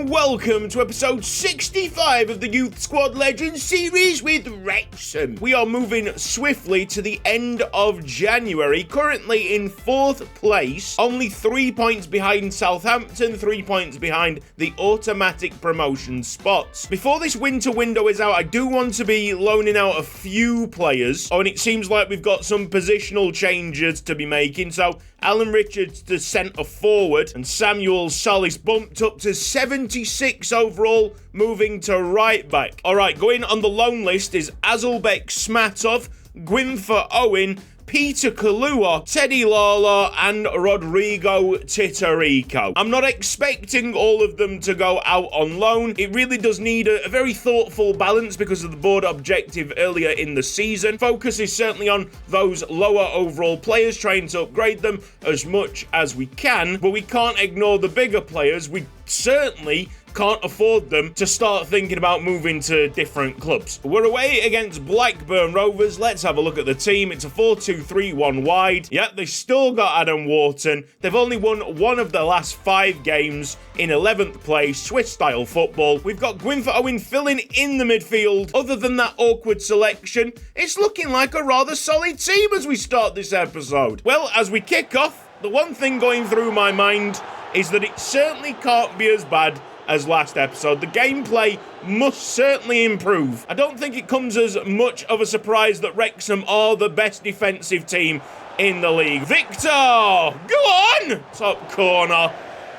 and welcome to episode 65 of the Youth Squad Legends series with Wrexham. We are moving swiftly to the end of January, currently in 4th place, only 3 points behind Southampton, 3 points behind the automatic promotion spots. Before this winter window is out, I do want to be loaning out a few players, and it seems like we've got some positional changes to be making, so Alan Richards to centre forward, and Samuel Solis bumped up to 76 overall, moving to right back. Alright, going on the loan list is Azulbek Smatov, Gwynfor Owen, Peter Kalua, Teddy Lala, and Rodrigo Titarico. I'm not expecting all of them to go out on loan. It really does need a very thoughtful balance because of the board objective earlier in the season. Focus is certainly on those lower overall players, trying to upgrade them as much as we can, but we can't ignore the bigger players. We certainly can't afford them to start thinking about moving to different clubs. We're away against Blackburn Rovers. Let's have a look at the team. It's a 4-2-3-1 wide. Yep, they've still got Adam Wharton. They've only won one of their last 5 games in 11th place, Swiss-style football. We've got Gwynfor Owen filling in the midfield. Other than that awkward selection, it's looking like a rather solid team as we start this episode. Well, as we kick off, the one thing going through my mind is that it certainly can't be as bad as last episode. The gameplay must certainly improve. I don't think it comes as much of a surprise that Wrexham are the best defensive team in the league. Victor! Go on! Top corner.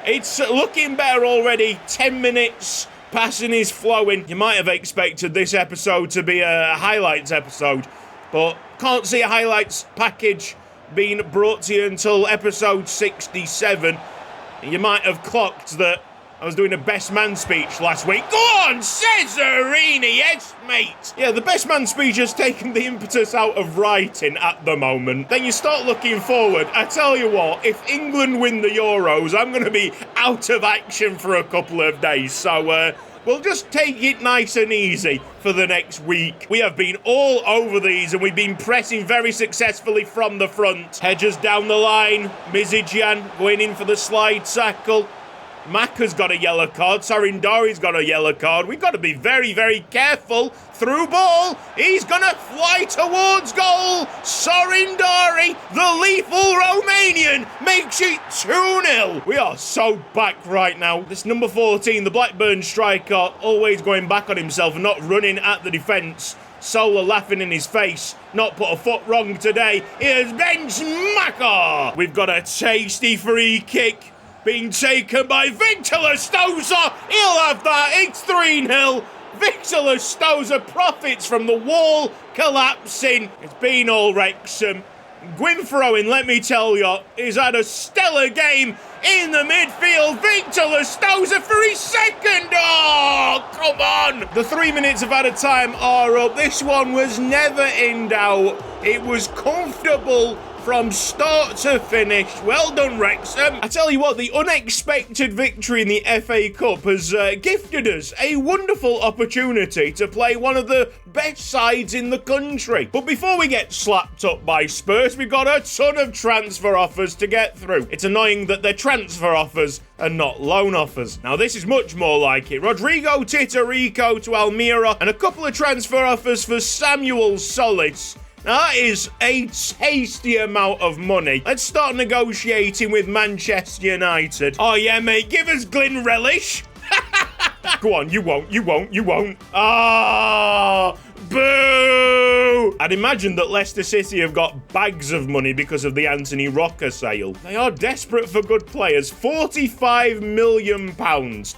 It's looking better already. 10 minutes. Passing is flowing. You might have expected this episode to be a highlights episode, but can't see a highlights package being brought to you until episode 67. You might have clocked that I was doing a best man speech last week. Go on, Cesarini, yes, mate. Yeah, the best man speech has taken the impetus out of writing at the moment. Then you start looking forward. I tell you what, if England win the Euros, I'm going to be out of action for a couple of days. So, we'll just take it nice and easy for the next week. We have been all over these and we've been pressing very successfully from the front. Hedges down the line. Mizidjian going in for the slide tackle. Mack has got a yellow card. Sarindari's got a yellow card. We've got to be very, very careful. Through ball. He's going to fly towards goal. Sarindari, the lethal Romanian, makes it 2-0. We are so back right now. This number 14, the Blackburn striker, always going back on himself and not running at the defence. Sola laughing in his face. Not put a foot wrong today. Here's Ben Smacker. We've got a tasty free kick being taken by Victor Stoza. He'll have that. It's 3-0. Victor Stoza profits from the wall collapsing. It's been all Wrexham. Gwynfor Owen, let me tell you, he's had a stellar game in the midfield. Victor Stoza for his second. Oh, come on. The 3 minutes of added time are up. This one was never in doubt. It was comfortable from start to finish. Well done, Wrexham. I tell you what, the unexpected victory in the FA Cup has gifted us a wonderful opportunity to play one of the best sides in the country. But before we get slapped up by Spurs, we've got a ton of transfer offers to get through. It's annoying that they're transfer offers and not loan offers. Now, this is much more like it. Rodrigo Titarico to Almira and a couple of transfer offers for Samuel Solis. That is a tasty amount of money. Let's start negotiating with Manchester United. Oh yeah, mate, give us Glyn Relish. Go on, you won't. Ah, boo! I'd imagine that Leicester City have got bags of money because of the Anthony Rocker sale. They are desperate for good players. £45 million.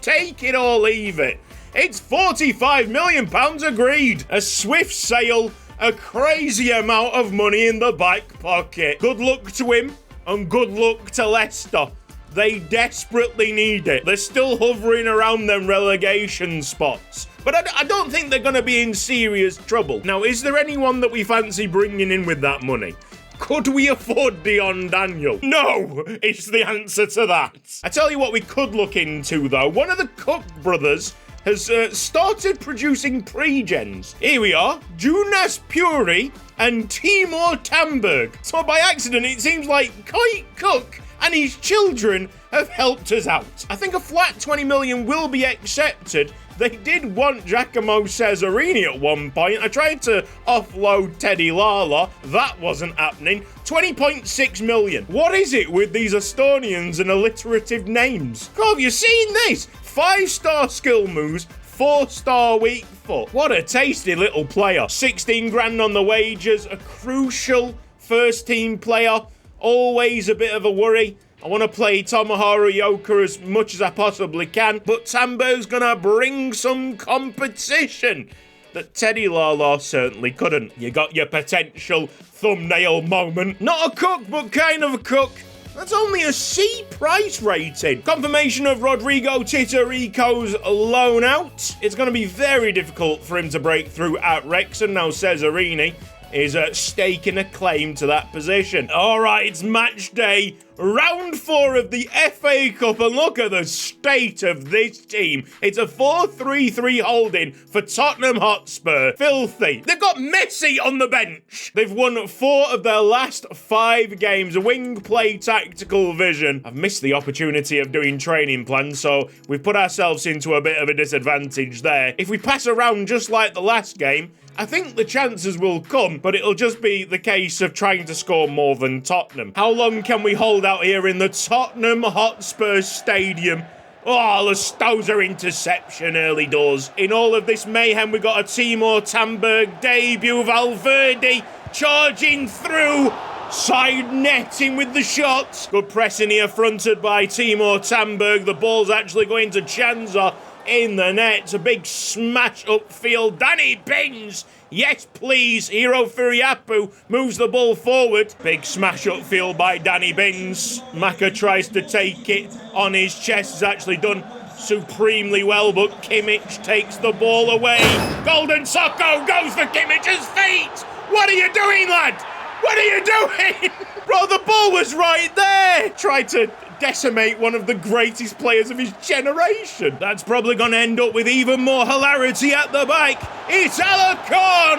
Take it or leave it. It's £45 million agreed. A swift sale. A crazy amount of money in the back pocket. Good luck to him and good luck to Leicester. They desperately need it. They're still hovering around them relegation spots. But I don't think they're going to be in serious trouble. Now, is there anyone that we fancy bringing in with that money? Could we afford Dion Daniel? No, is the answer to that. I tell you what we could look into, though. One of the Cook brothers has started producing pre-gens. Here we are, Jonas Puri and Timur Tamberg. So by accident, it seems like Kite Cook and his children have helped us out. I think a flat 20 million will be accepted. They did want Giacomo Cesarini at one point. I tried to offload Teddy Lala. That wasn't happening. 20.6 million. What is it with these Estonians and alliterative names? God, have you seen this? 5-star skill moves, 4-star weak foot. What a tasty little player. 16 grand on the wages. A crucial first-team player. Always a bit of a worry. I want to play Tomohiro Yoka as much as I possibly can, but Tamberg's going to bring some competition that Teddy Lala certainly couldn't. You got your potential thumbnail moment. Not a cook, but kind of a cook. That's only a C price rating. Confirmation of Rodrigo Titarico's loan out. It's going to be very difficult for him to break through at Wrexham. Now Cesarini is staking a claim to that position. All right, it's match day. Round 4 of the FA Cup, and look at the state of this team. It's a 4-3-3 holding for Tottenham Hotspur. Filthy. They've got Messi on the bench. They've won 4 of their last 5 games. Wing play, tactical vision. I've missed the opportunity of doing training plans, so we've put ourselves into a bit of a disadvantage there. If we pass around just like the last game, I think the chances will come, but it'll just be the case of trying to score more than Tottenham. How long can we hold out here in the Tottenham Hotspur Stadium? Oh, the Stozer interception early doors. In all of this mayhem, we got a Timur Tamberg debut. Valverde charging through. Side netting with the shots. Good pressing here, fronted by Timur Tamberg. The ball's actually going to Chanza in the net. It's a big smash upfield. Danny Bins. Yes, please. Hiro Furiapu moves the ball forward. Big smash upfield by Danny Bins. Maka tries to take it on his chest. Has actually done supremely well, but Kimmich takes the ball away. Golden Socko goes for Kimmich's feet. What are you doing, lad? What are you doing? Bro, the ball was right there. Tried to decimate one of the greatest players of his generation. That's probably going to end up with even more hilarity at the back. It's Alarcon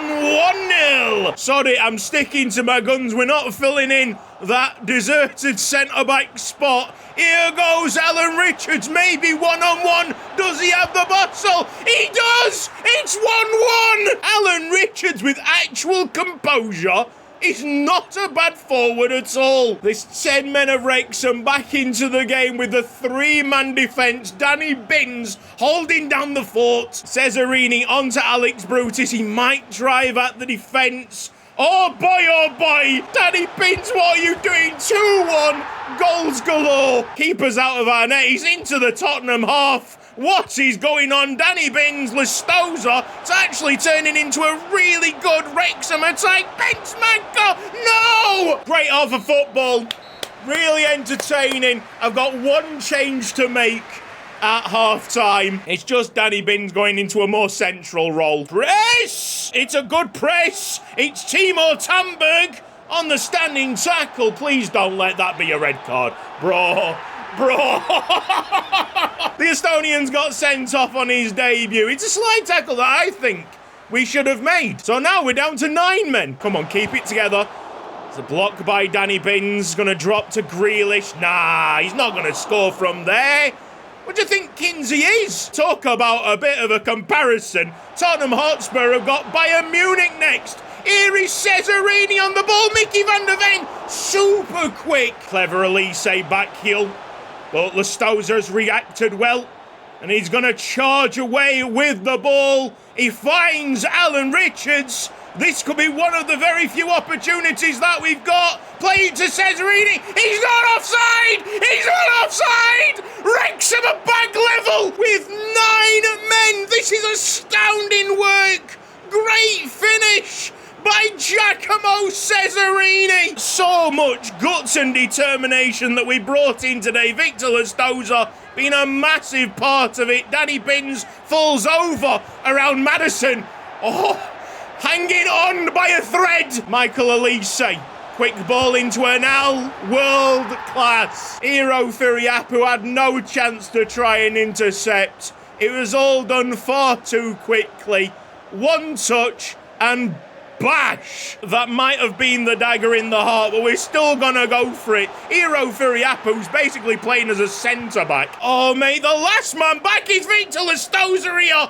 1-0. Sorry, I'm sticking to my guns. We're not filling in that deserted centre-back spot. Here goes Alan Richards, maybe one-on-one. Does he have the bustle? He does! It's 1-1! Alan Richards with actual composure. He's not a bad forward at all. This 10 men of Wrexham back into the game with the 3-man defence. Danny Bins holding down the fort. Cesarini onto Alex Brutus. He might drive at the defence. Oh boy, Danny Bins, what are you doing? 2-1, goals galore. Keeper's out of our net. He's into the Tottenham half. What is going on? Danny Bins, Lestoza. It's actually turning into a really good Wrexham attack. Bins, Manko, no! Great off of football. Really entertaining. I've got one change to make at half-time. It's just Danny Bins going into a more central role. Press! It's a good press. It's Timur Tamberg on the standing tackle. Please don't let that be a red card. Bro. The Estonians got sent off on his debut. It's a slide tackle that I think we should have made. So now we're down to 9 men. Come on, keep it together. It's a block by Danny Bins. Going to drop to Grealish. Nah, he's not going to score from there. What do you think Kinsey is? Talk about a bit of a comparison. Tottenham Hotspur have got Bayern Munich next. Here is Cesarini on the ball. Mickey van der Ven, super quick. Clever Elise back heel. But Lestozer's reacted well. And he's going to charge away with the ball. He finds Alan Richards. This could be one of the very few opportunities that we've got. Play it to Cesarini. He's not offside. He's not offside. Wrexham are back level with 9 men. This is astounding work. Great finish by Giacomo Cesarini. So much guts and determination that we brought in today. Victor Lestoza being a massive part of it. Danny Bins falls over around Maddison. Oh, hanging on by a thread. Michael Elise. Quick ball into Anal. World class. Hiro Furiapu had no chance to try and intercept. It was all done far too quickly. One touch and bash. That might have been the dagger in the heart, but we're still gonna go for it. Hiro Furiapu's basically playing as a centre-back. Oh, mate, the last man back is Victor Lestosa here.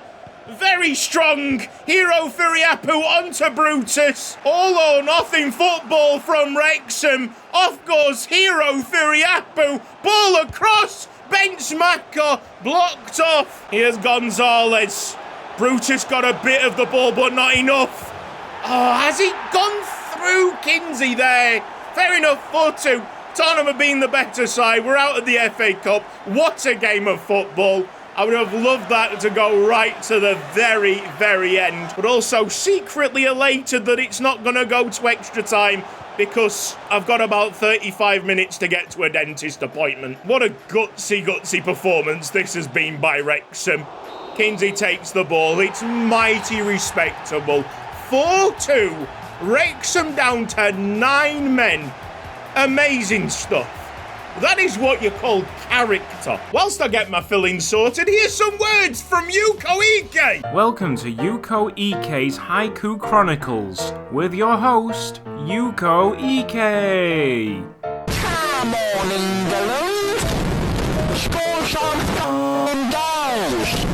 Very strong. Hiro Furiapu onto Brutus. All or nothing football from Wrexham. Off goes Hiro Furiapu. Ball across. Benchmaker blocked off. Here's Gonzalez. Brutus got a bit of the ball, but not enough. Oh, has he gone through Kinsey there? Fair enough for two. Tottenham have been the better side. We're out of the FA Cup. What a game of football. I would have loved that to go right to the very, very end. But also secretly elated that it's not going to go to extra time because I've got about 35 minutes to get to a dentist appointment. What a gutsy performance this has been by Wrexham. Kinsey takes the ball. It's mighty respectable. 4-2. Wrexham down to 9 men. Amazing stuff. That is what you call character. Whilst I get my filling sorted, here's some words from Yuko Ike. Welcome to Yuko Ike's Haiku Chronicles with your host, Yuko Ike. Come on, England. Score some goals.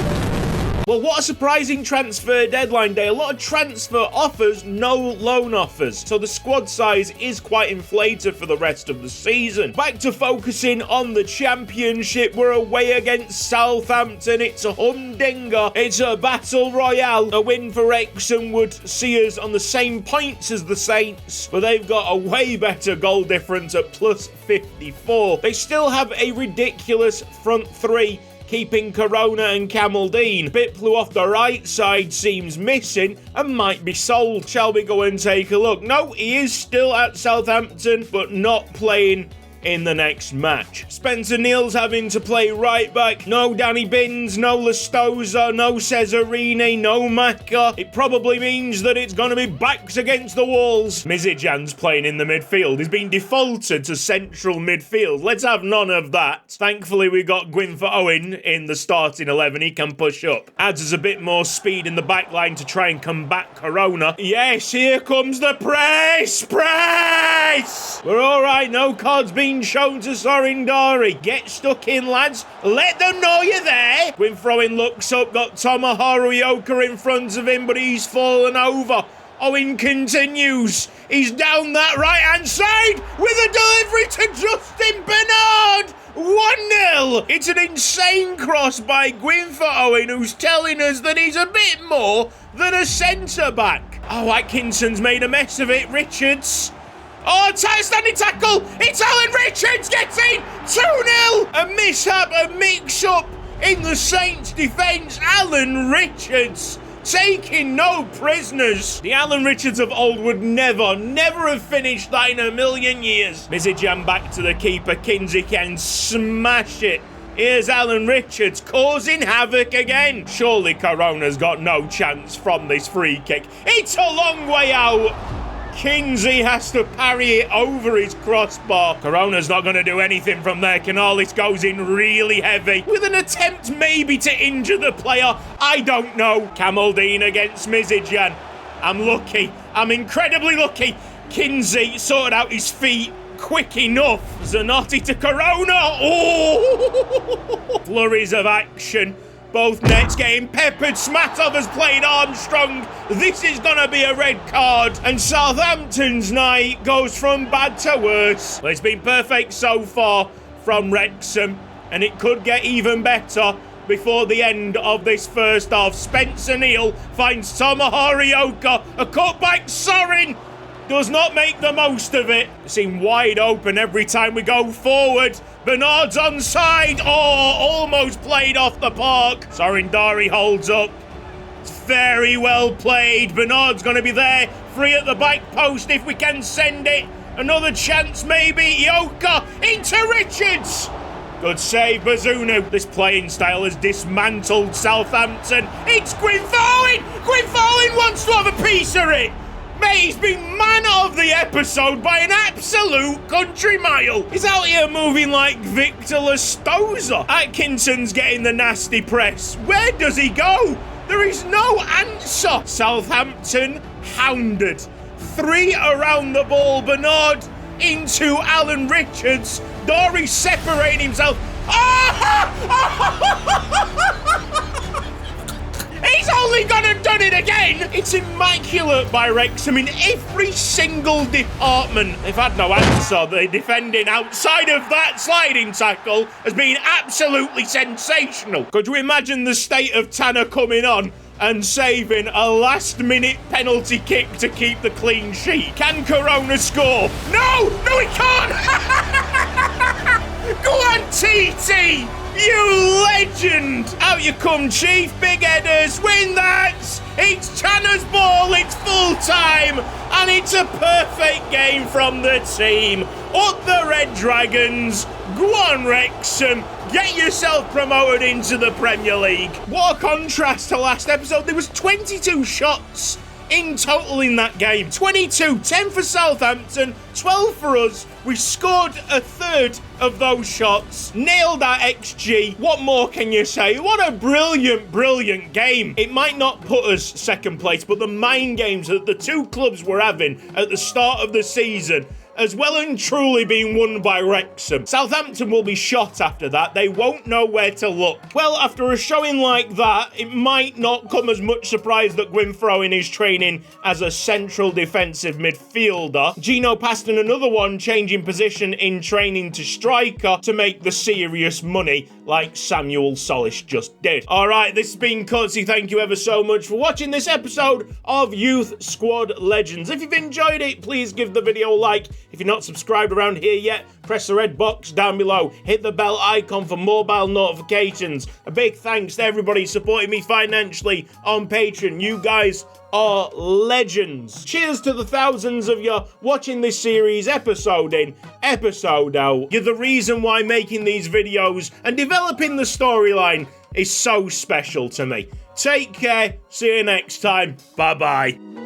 Well, what a surprising transfer deadline day. A lot of transfer offers, no loan offers. So the squad size is quite inflated for the rest of the season. Back to focusing on the championship. We're away against Southampton. It's a humdinger. It's a battle royale. A win for Wrexham would see us on the same points as the Saints, but they've got a way better goal difference at plus 54. They still have a ridiculous front three, keeping Corona and Camaldine. Biplu off the right side seems missing and might be sold. Shall we go and take a look? No, he is still at Southampton, but not playing in the next match. Spencer Neal's having to play right back. No Danny Binns, no Lestosa, no Cesarini, no Maka. It probably means that it's going to be backs against the walls. Mizijan's playing in the midfield. He's been defaulted to central midfield. Let's have none of that. Thankfully, we got Gwynfor Owen in the starting 11. He can push up. Adds us a bit more speed in the back line to try and combat Corona. Yes, here comes the press! Press! We're all right. No cards being shown to Sorindari. Get stuck in, lads. Let them know you're there. Gwynfor Owen looks up, got Tomoharu Yoka in front of him, but he's fallen over. Owen continues. He's down that right-hand side with a delivery to Justin Bernard. 1-0. It's an insane cross by Gwynfor Owen, who's telling us that he's a bit more than a centre-back. Oh, Atkinson's made a mess of it. Richards. Oh, standing tackle! It's Alan Richards gets in! 2-0! A mishap, a mix-up in the Saints' defence. Alan Richards taking no prisoners. The Alan Richards of old would never have finished that in a million years. Mizijan back to the keeper. Kinsey can smash it. Here's Alan Richards causing havoc again. Surely Corona's got no chance from this free kick. It's a long way out. Kinsey has to parry it over his crossbar. Corona's not going to do anything from there. Canales goes in really heavy with an attempt maybe to injure the player. I don't know. Camaldine against Mizijan. I'm lucky. I'm incredibly lucky. Kinsey sorted out his feet quick enough. Zanotti to Corona. Oh! Flurries of action. Both nets getting peppered. Smatov has played Armstrong. This is going to be a red card. And Southampton's night goes from bad to worse. Well, it's been perfect so far from Wrexham, and it could get even better before the end of this first half. Spencer Neal finds Tomoharu Yoka. A cutback. Sorin does not make the most of it. Seem wide open every time we go forward. Bernard's onside. Oh, almost played off the park. Sorindari holds up. It's very well played. Bernard's going to be there. Free at the back post if we can send it. Another chance maybe. Yoka into Richards. Good save, Bazunu. This playing style has dismantled Southampton. It's Gwynfor Owen. Gwynfor Owen wants to have a piece of it. Mate, he's been man of the episode by an absolute country mile. He's out here moving like Victor Lestosa. Atkinson's getting the nasty press. Where does he go? There is no answer. Southampton hounded. 3 around the ball. Bernard into Alan Richards. Dory separating himself. He's only gone and done it again! It's immaculate by Wrexham in every single department. They've had no answer. The defending outside of that sliding tackle has been absolutely sensational. Could you imagine the state of Tanner coming on and saving a last-minute penalty kick to keep the clean sheet? Can Corona score? No! No, he can't! Go on, TT! You legend! Out you come, Chief. Big headers. Win that! It's Tanner's ball. It's full time. And it's a perfect game from the team. Up the Red Dragons. Go on, Wrexham. Get yourself promoted into the Premier League. What a contrast to last episode. There was 22 shots in total in that game. 22, 10 for Southampton, 12 for us. We scored a third of those shots. Nailed our XG. What more can you say? What a brilliant, brilliant game. It might not put us second place, but the mind games that the two clubs were having at the start of the season has well and truly been won by Wrexham. Southampton will be shot after that. They won't know where to look. Well, after a showing like that, it might not come as much surprise that Gwynthroin is training as a central defensive midfielder. Gino Paston, another one, changing position in training to striker to make the serious money, like Samuel Solis just did. All right, this has been Cutsy. Thank you ever so much for watching this episode of Youth Squad Legends. If you've enjoyed it, please give the video a like. If you're not subscribed around here yet, press the red box down below. Hit the bell icon for mobile notifications. A big thanks to everybody supporting me financially on Patreon. You guys are legends. Cheers to the thousands of you watching this series episode in, episode out. You're the reason why making these videos and developing the storyline is so special to me. Take care. See you next time. Bye-bye.